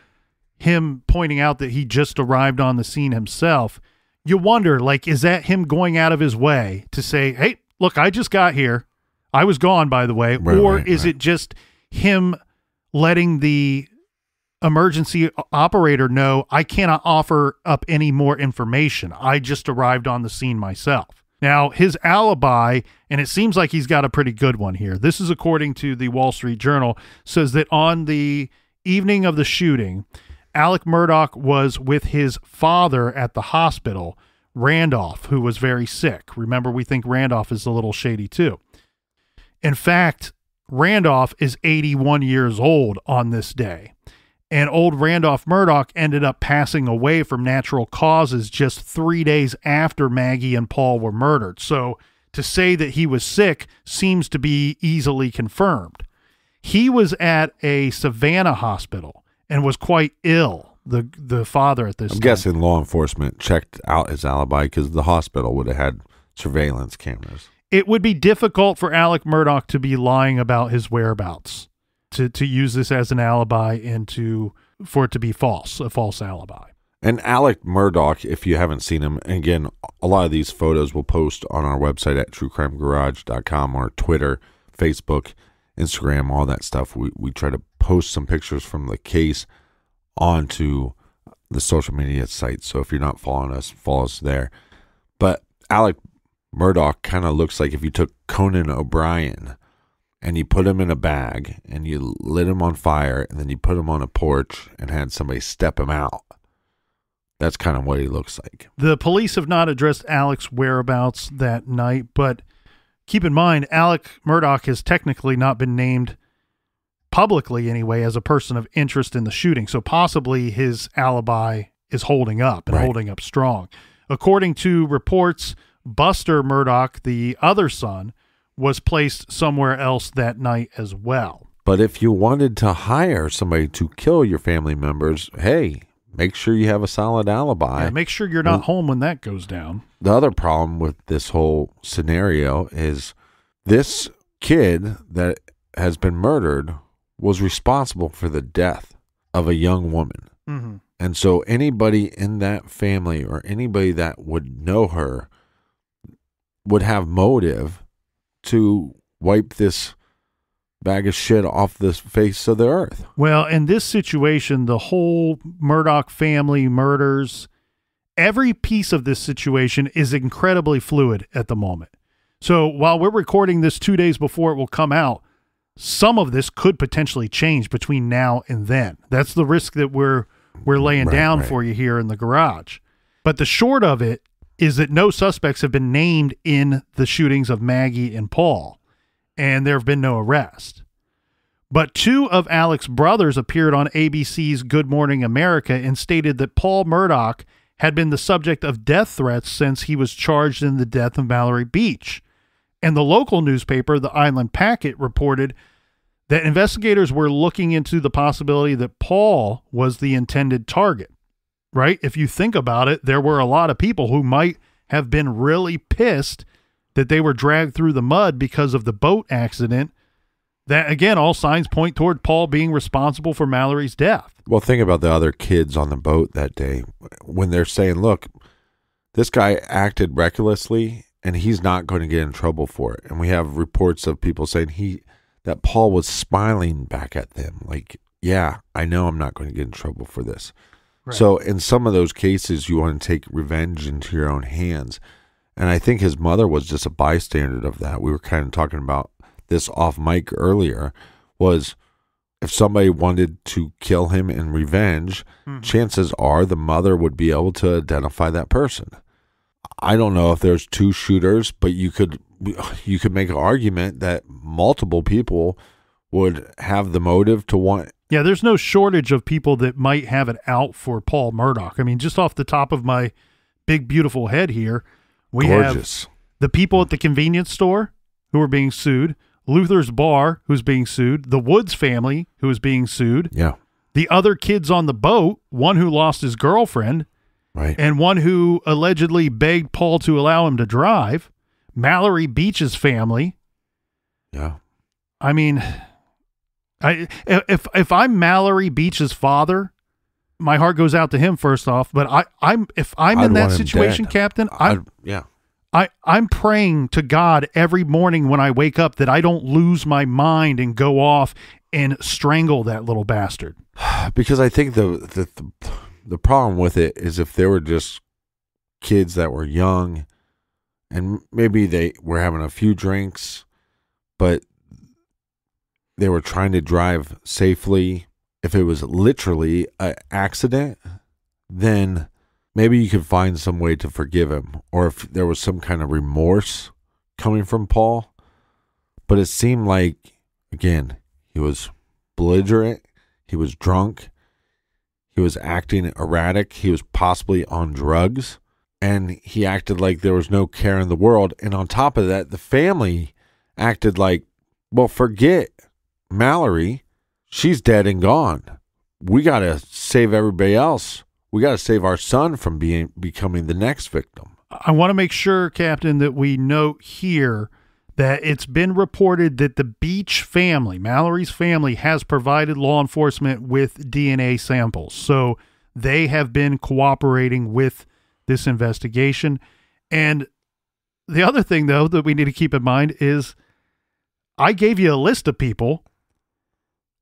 [SPEAKER 1] him pointing out that he just arrived on the scene himself, you wonder, like, is that him going out of his way to say, hey, look, I just got here. I was gone, by the way. Or is it just him letting the emergency operator know, I cannot offer up any more information. I just arrived on the scene myself. Now, his alibi, and it seems like he's got a pretty good one here. This is according to the Wall Street Journal, says that on the evening of the shooting, Alec Murdaugh was with his father at the hospital, Randolph, who was very sick. Remember, we think Randolph is a little shady too. In fact, Randolph is 81 years old on this day. And old Randolph Murdaugh ended up passing away from natural causes just 3 days after Maggie and Paul were murdered. So to say that he was sick seems to be easily confirmed. He was at a Savannah hospital and was quite ill, the father at this time.
[SPEAKER 2] I'm guessing law enforcement checked out his alibi because the hospital would have had surveillance cameras.
[SPEAKER 1] It would be difficult for Alec Murdaugh to be lying about his whereabouts. to use this as an alibi and for it to be false, a false alibi.
[SPEAKER 2] And Alec Murdaugh, if you haven't seen him, and again, a lot of these photos we'll post on our website at truecrimegarage.com or Twitter, Facebook, Instagram, all that stuff. We try to post some pictures from the case onto the social media sites. So if you're not following us, follow us there. But Alec Murdaugh kind of looks like if you took Conan O'Brien and you put him in a bag and you lit him on fire and then you put him on a porch and had somebody step him out. That's kind of what he looks like.
[SPEAKER 1] The police have not addressed Alec's whereabouts that night, but keep in mind, Alec Murdaugh has technically not been named publicly anyway as a person of interest in the shooting. So possibly his alibi is holding up and holding up strong. According to reports, Buster Murdaugh, the other son, was placed somewhere else that night as well.
[SPEAKER 2] But if you wanted to hire somebody to kill your family members, hey, make sure you have a solid alibi.
[SPEAKER 1] Yeah, make sure you're not home when that goes down.
[SPEAKER 2] The other problem with this whole scenario is this kid that has been murdered was responsible for the death of a young woman.
[SPEAKER 1] Mm-hmm.
[SPEAKER 2] And so anybody in that family or anybody that would know her would have motive to wipe this bag of shit off the face of the earth.
[SPEAKER 1] Well, in this situation, the whole Murdaugh family murders, every piece of this situation is incredibly fluid at the moment. So while we're recording this 2 days before it will come out, some of this could potentially change between now and then. That's the risk that we're laying down for you here in the garage. But the short of it is that no suspects have been named in the shootings of Maggie and Paul, and there have been no arrests. But two of Alec's brothers appeared on ABC's Good Morning America and stated that Paul Murdaugh had been the subject of death threats since he was charged in the death of Mallory Beach. And the local newspaper, the Island Packet, reported that investigators were looking into the possibility that Paul was the intended target. Right? If you think about it, there were a lot of people who might have been really pissed that they were dragged through the mud because of the boat accident. That, again, all signs point toward Paul being responsible for Mallory's death.
[SPEAKER 2] Well, think about the other kids on the boat that day when they're saying, look, this guy acted recklessly and he's not going to get in trouble for it. And we have reports of people saying that Paul was smiling back at them like, yeah, I know I'm not going to get in trouble for this. Right. So in some of those cases, you want to take revenge into your own hands. And I think his mother was just a bystander of that. We were kind of talking about this off mic earlier, was if somebody wanted to kill him in revenge, chances are the mother would be able to identify that person. I don't know if there's two shooters, but you could make an argument that multiple people would have the motive to want.
[SPEAKER 1] Yeah, there's no shortage of people that might have it out for Paul Murdaugh. I mean, just off the top of my big, beautiful head here, we have the people at the convenience store who are being sued, Luther's Bar, who's being sued, the Woods family, who is being sued, the other kids on the boat, one who lost his girlfriend, and one who allegedly begged Paul to allow him to drive, Mallory Beach's family.
[SPEAKER 2] Yeah.
[SPEAKER 1] I mean, if I'm Mallory Beach's father, my heart goes out to him first off. But if I'm in that situation, Captain, I'm praying to God every morning when I wake up that I don't lose my mind and go off and strangle that little bastard.
[SPEAKER 2] Because I think the problem with it is if they were just kids that were young and maybe they were having a few drinks, but they were trying to drive safely. If it was literally an accident, then maybe you could find some way to forgive him, or if there was some kind of remorse coming from Paul. But it seemed like, again, he was belligerent, he was drunk, he was acting erratic, he was possibly on drugs, and he acted like there was no care in the world. And on top of that, the family acted like, well, forget Mallory, she's dead and gone. We got to save everybody else. We got to save our son from becoming the next victim.
[SPEAKER 1] I want to make sure, Captain, that we note here that it's been reported that the Beach family, Mallory's family, has provided law enforcement with DNA samples. So they have been cooperating with this investigation. And the other thing, though, that we need to keep in mind is I gave you a list of people,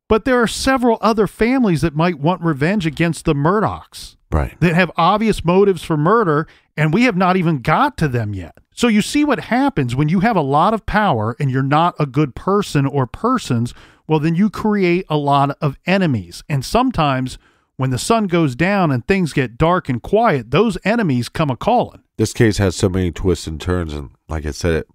[SPEAKER 1] but there are several other families that might want revenge against the Murdaughs.
[SPEAKER 2] Right.
[SPEAKER 1] That have obvious motives for murder, and we have not even got to them yet. So you see what happens when you have a lot of power and you're not a good person or persons, well, then you create a lot of enemies. And sometimes when the sun goes down and things get dark and quiet, those enemies come a-calling.
[SPEAKER 2] This case has so many twists and turns, and like I said, it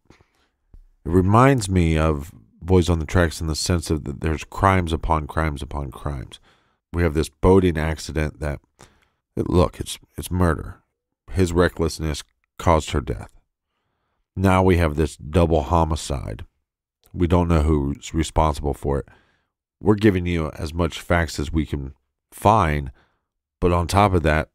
[SPEAKER 2] reminds me of Boys on the Tracks in the sense of that there's crimes upon crimes upon crimes. We have this boating accident that, look, it's murder. His recklessness caused her death. Now we have this double homicide. We don't know who's responsible for it. We're giving you as much facts as we can find, but on top of that,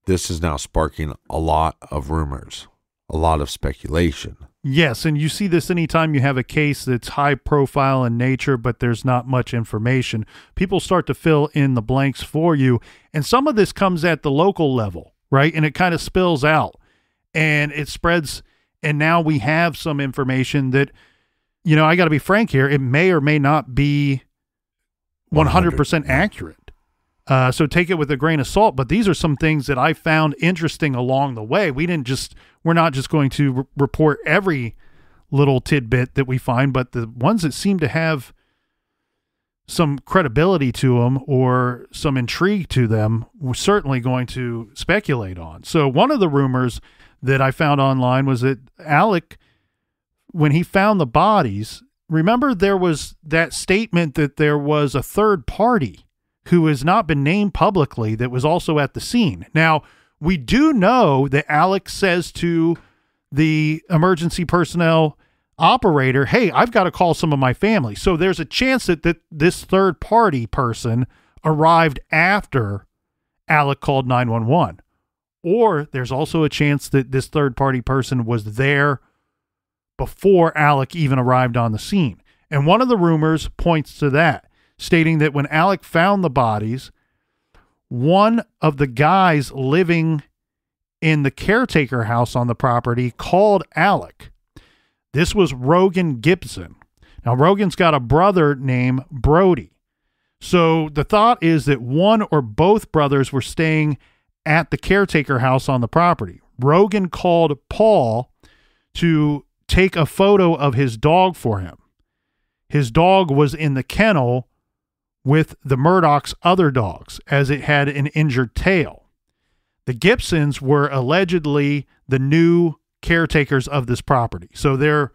[SPEAKER 2] this is now sparking a lot of rumors, a lot of speculation.
[SPEAKER 1] Yes, and you see this anytime you have a case that's high profile in nature, but there's not much information. People start to fill in the blanks for you, and some of this comes at the local level, right? And it kind of spills out, and it spreads, and now we have some information that, you know, I got to be frank here, it may or may not be 100% accurate. So take it with a grain of salt, but these are some things that I found interesting along the way. We're not just going to report every little tidbit that we find, but the ones that seem to have some credibility to them or some intrigue to them, we're certainly going to speculate on. So one of the rumors that I found online was that Alec, when he found the bodies, remember there was that statement that there was a third party who has not been named publicly that was also at the scene. Now, we do know that Alex says to the emergency personnel operator, hey, I've got to call some of my family. So there's a chance that this third party person arrived after Alec called 911. Or there's also a chance that this third party person was there before Alec even arrived on the scene. And one of the rumors points to that, stating that when Alec found the bodies, one of the guys living in the caretaker house on the property called Alec. This was Rogan Gibson. Now, Rogan's got a brother named Brody. So the thought is that one or both brothers were staying at the caretaker house on the property. Rogan called Paul to take a photo of his dog for him. His dog was in the kennel with the Murdaugh's other dogs, as it had an injured tail. The Gibsons were allegedly the new caretakers of this property. So they're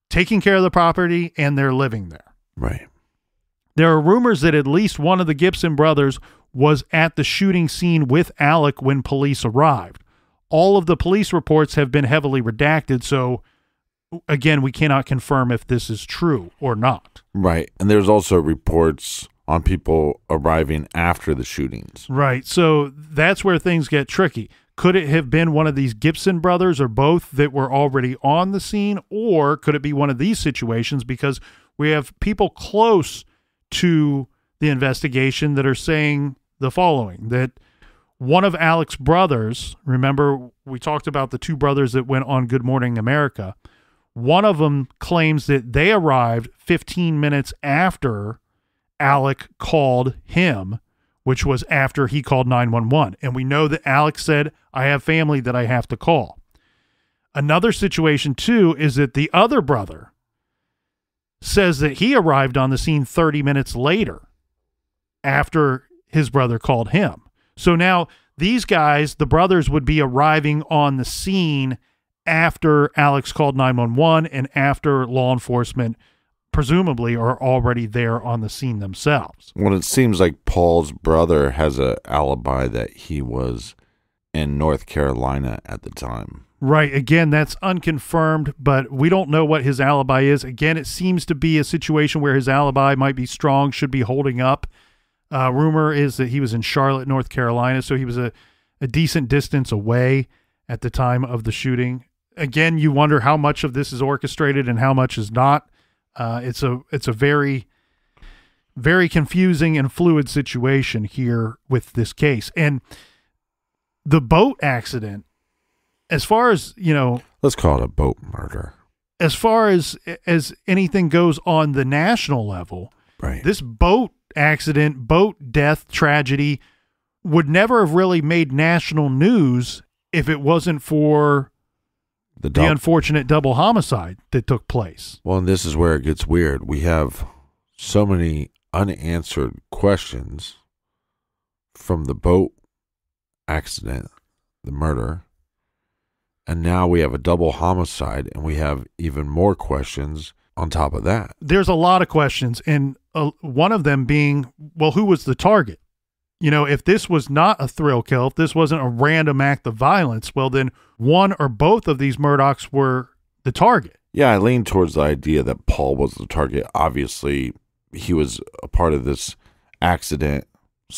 [SPEAKER 1] taking care of the property and they're living there.
[SPEAKER 2] Right.
[SPEAKER 1] There are rumors that at least one of the Gibson brothers was at the shooting scene with Alec when police arrived. All of the police reports have been heavily redacted, so again, we cannot confirm if this is true or not.
[SPEAKER 2] Right. And there's also reports on people arriving after the shootings.
[SPEAKER 1] Right. So that's where things get tricky. Could it have been one of these Gibson brothers or both that were already on the scene? Or could it be one of these situations? Because we have people close to the investigation that are saying the following, that one of Alec's brothers, remember we talked about the two brothers that went on Good Morning America, one of them claims that they arrived 15 minutes after Alec called him, which was after he called 911. And we know that Alec said, I have family that I have to call. Another situation, too, is that the other brother says that he arrived on the scene 30 minutes later after his brother called him. So now these guys, the brothers, would be arriving on the scene after Alex called 911 and after law enforcement presumably are already there on the scene themselves.
[SPEAKER 2] Well, it seems like Paul's brother has an alibi that he was in North Carolina at the time.
[SPEAKER 1] Right. Again, that's unconfirmed, but we don't know what his alibi is. Again, it seems to be a situation where his alibi might be strong, should be holding up. Rumor is that he was in Charlotte, North Carolina, so he was a decent distance away at the time of the shooting. again, you wonder how much of this is orchestrated and how much is not. It's a very, very confusing and fluid situation here with this case. And the boat accident, as far as,
[SPEAKER 2] let's call it a boat murder.
[SPEAKER 1] As far as anything goes on the national level,
[SPEAKER 2] right? This
[SPEAKER 1] boat accident, boat death tragedy would never have really made national news if it wasn't for the unfortunate double homicide that took place.
[SPEAKER 2] Well, and this is where it gets weird. We have so many unanswered questions from the boat accident, the murder, and now we have a double homicide, and we have even more questions on top of that.
[SPEAKER 1] There's a lot of questions, and one of them being, well, who was the target? If this was not a thrill kill, if this wasn't a random act of violence, well, then one or both of these Murdaughs were the target.
[SPEAKER 2] Yeah, I lean towards the idea that Paul was the target. Obviously, he was a part of this accident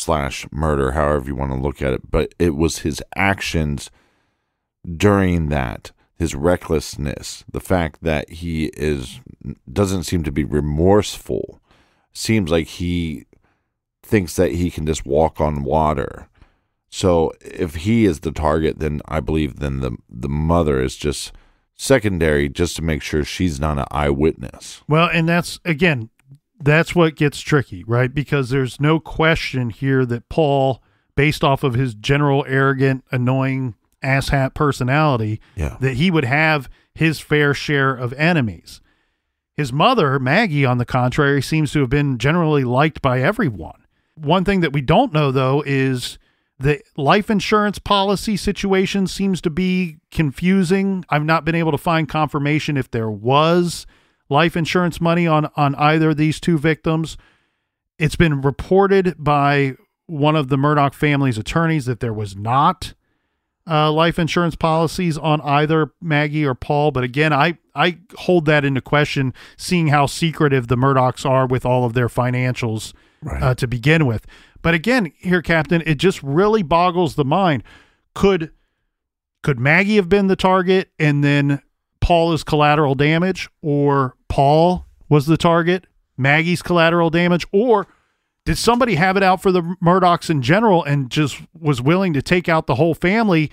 [SPEAKER 2] / murder, however you want to look at it, but it was his actions during that, his recklessness, the fact that he doesn't seem to be remorseful, seems like he thinks that he can just walk on water. So if he is the target, then I believe then the mother is just secondary, just to make sure she's not an eyewitness.
[SPEAKER 1] Well, and that's what gets tricky, right? Because there's no question here that Paul, based off of his general arrogant, annoying asshat personality, that he would have his fair share of enemies. His mother, Maggie, on the contrary, seems to have been generally liked by everyone. One thing that we don't know, though, is the life insurance policy situation seems to be confusing. I've not been able to find confirmation if there was life insurance money on either of these two victims. It's been reported by one of the Murdaugh family's attorneys that there was not life insurance policies on either Maggie or Paul. But again, I hold that into question, seeing how secretive the Murdaughs are with all of their financials to begin with. But again, here, Captain, it just really boggles the mind. Could Maggie have been the target and then Paul is collateral damage, or Paul was the target, Maggie's collateral damage, or did somebody have it out for the Murdaughs in general and just was willing to take out the whole family?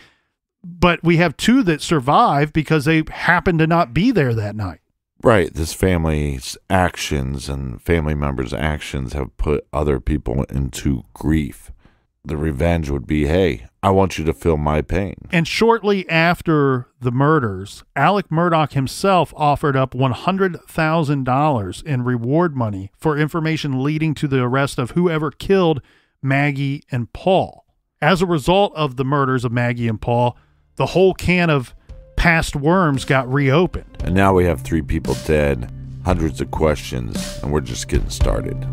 [SPEAKER 1] But we have two that survive because they happened to not be there that night.
[SPEAKER 2] Right. This family's actions and family members' actions have put other people into grief. The revenge would be, hey, I want you to feel my pain.
[SPEAKER 1] And shortly after the murders, Alec Murdaugh himself offered up $100,000 in reward money for information leading to the arrest of whoever killed Maggie and Paul. As a result of the murders of Maggie and Paul, the whole can of past worms got reopened.
[SPEAKER 2] And now we have 3 people dead, hundreds of questions, and we're just getting started.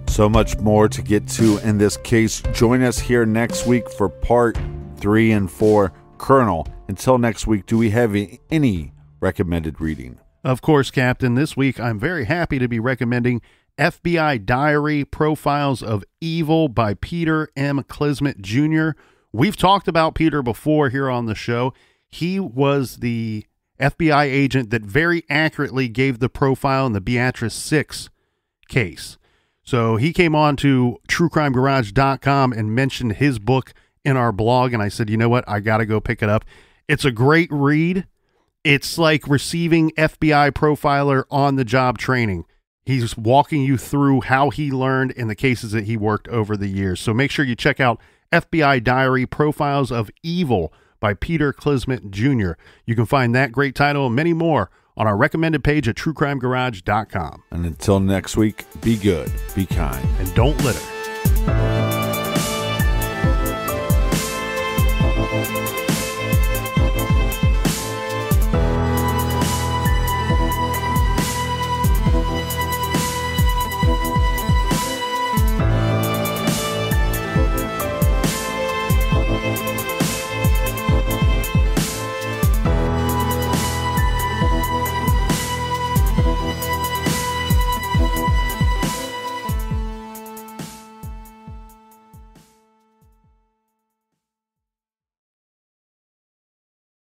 [SPEAKER 2] So much more to get to in this case. Join us here next week for part 3 and 4. Colonel, until next week, do we have any recommended reading?
[SPEAKER 1] Of course, Captain. This week, I'm very happy to be recommending FBI Diary Profiles of Evil by Peter M. Clismet Jr. We've talked about Peter before here on the show. He was the FBI agent that very accurately gave the profile in the Beatrice 6 case. So he came on to truecrimegarage.com and mentioned his book in our blog, and I said, you know what? I got to go pick it up. It's a great read. It's like receiving FBI profiler on-the-job training. He's walking you through how he learned in the cases that he worked over the years. So make sure you check out FBI Diary Profiles of Evil by Peter Clismet Jr. You can find that great title and many more on our recommended page at truecrimegarage.com.
[SPEAKER 2] And until next week, be good, be kind,
[SPEAKER 1] and don't litter.